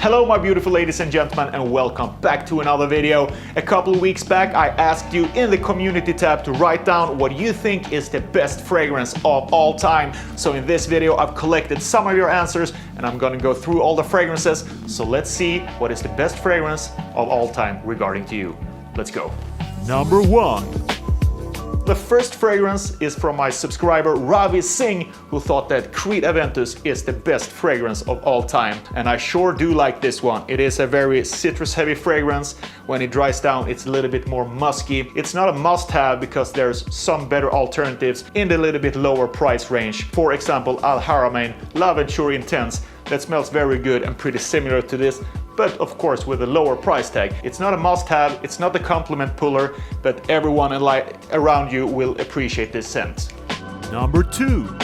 Hello my beautiful ladies and gentlemen, and welcome back to another video. A couple of weeks back I asked you in the community tab to write down what you think is the best fragrance of all time. So in this video I've collected some of your answers and I'm gonna go through all the fragrances. So let's see what is the best fragrance of all time regarding to you. Let's go. Number 1. The first fragrance is from my subscriber Ravi Singh, who thought that Creed Aventus is the best fragrance of all time. And I sure do like this one. It is a very citrus heavy fragrance. When it dries down it's a little bit more musky. It's not a must-have because there's some better alternatives in the little bit lower price range. For example, Al Haramain L'Aventure Intense, that smells very good and pretty similar to this, but of course with a lower price tag. It's not a must-have, it's not the compliment puller, but everyone around you will appreciate this scent. Number 2.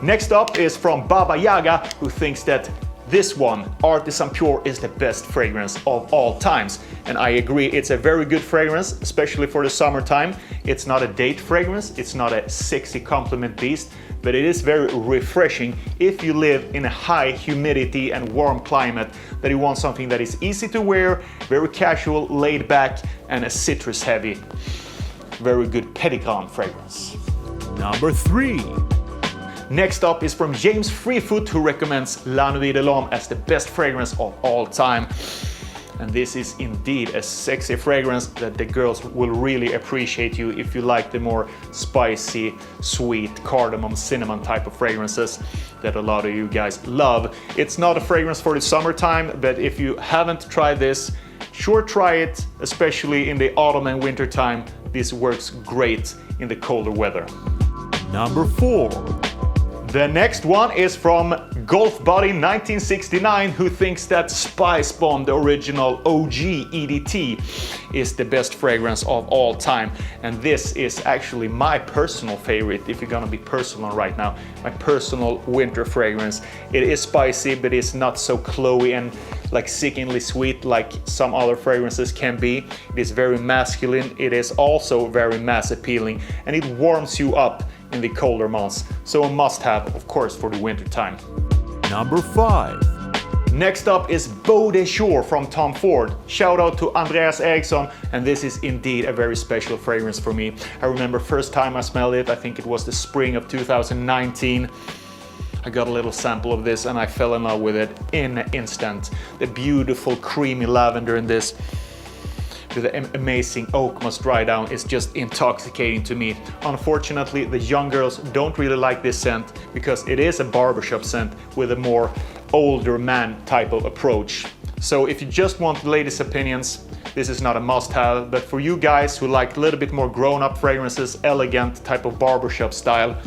Next up is from Baba Yaga, who thinks that this one, Artisan Pure, is the best fragrance of all times. And I agree, it's a very good fragrance, especially for the summertime. It's not a date fragrance, it's not a sexy compliment beast, but it is very refreshing if you live in a high humidity and warm climate, that you want something that is easy to wear, very casual, laid back, and a citrus heavy. Very good Pedicon fragrance. Number 3. Next up is from James Freefoot, who recommends La Nuit de l'Homme as the best fragrance of all time. And this is indeed a sexy fragrance that the girls will really appreciate you if you like the more spicy, sweet, cardamom, cinnamon type of fragrances that a lot of you guys love. It's not a fragrance for the summertime, but if you haven't tried this, sure try it, especially in the autumn and winter time. This works great in the colder weather. Number 4. The next one is from Golf Buddy 1969, who thinks that Spicebomb, the original OG EDT, is the best fragrance of all time. And this is actually my personal favorite, if you're gonna be personal right now. My personal winter fragrance. It is spicy, but it's not so cloying and like sickeningly sweet like some other fragrances can be. It is very masculine, it is also very mass appealing, and it warms you up in the colder months. So a must-have, of course, for the winter time. Number 5. Next up is Beau de Jour from Tom Ford. Shout out to Andreas Eriksson, and this is indeed a very special fragrance for me. I remember first time I smelled it, I think it was the spring of 2019. I got a little sample of this and I fell in love with it in an instant. The beautiful creamy lavender in this with the amazing oak moss dry down is just intoxicating to me. Unfortunately, the young girls don't really like this scent because it is a barbershop scent with a more older man type of approach. So if you just want the latest opinions, this is not a must-have, but for you guys who like a little bit more grown-up fragrances, elegant type of barbershop style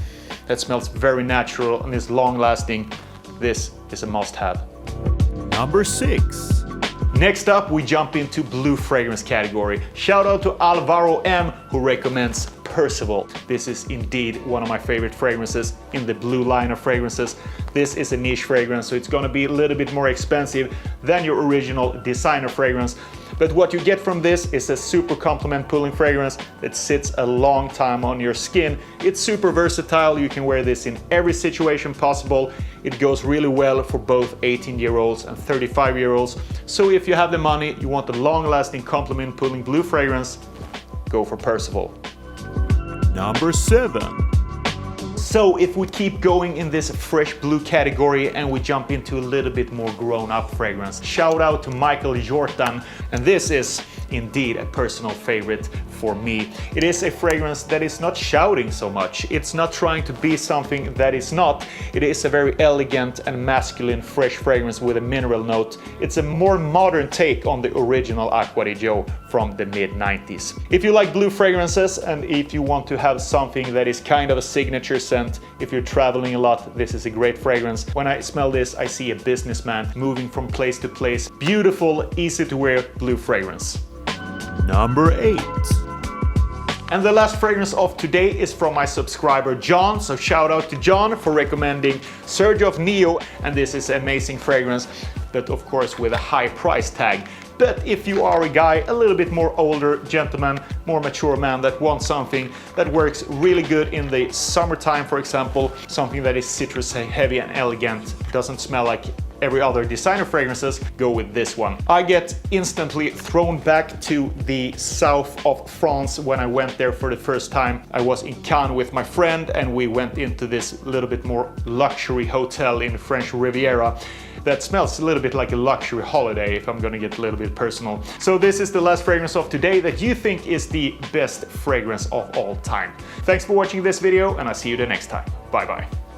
that smells very natural and is long-lasting, this is a must-have. Number 6. Next up, we jump into blue fragrance category. Shout out to Alvaro M, who recommends Percival. This is indeed one of my favorite fragrances in the blue line of fragrances. This is a niche fragrance, so it's gonna be a little bit more expensive than your original designer fragrance. But what you get from this is a super compliment pulling fragrance that sits a long time on your skin. It's super versatile, you can wear this in every situation possible. It goes really well for both 18-year-olds and 35-year-olds. So if you have the money, you want a long-lasting compliment pulling blue fragrance, go for Percival. Number 7. So if we keep going in this fresh blue category and we jump into a little bit more grown-up fragrance, shout out to Michael Jordan, and this is indeed a personal favorite for me. It is a fragrance that is not shouting so much. It's not trying to be something that is not. It is a very elegant and masculine fresh fragrance with a mineral note. It's a more modern take on the original Acqua di Gio from the mid-90s. If you like blue fragrances and if you want to have something that is kind of a signature scent, if you're traveling a lot, this is a great fragrance. When I smell this, I see a businessman moving from place to place. Beautiful, easy to wear blue fragrance. Number 8. And the last fragrance of today is from my subscriber John, so shout out to John for recommending Sergio of Neo, and this is an amazing fragrance, but of course with a high price tag. But if you are a guy, a little bit more older gentleman, more mature man that wants something that works really good in the summertime, for example, something that is citrus heavy and elegant, doesn't smell like every other designer fragrances, go with this one. I get instantly thrown back to the south of France when I went there for the first time. I was in Cannes with my friend and we went into this little bit more luxury hotel in the French Riviera that smells a little bit like a luxury holiday, if I'm gonna get a little bit personal. So this is the last fragrance of today that you think is the best fragrance of all time. Thanks for watching this video and I'll see you the next time. Bye bye.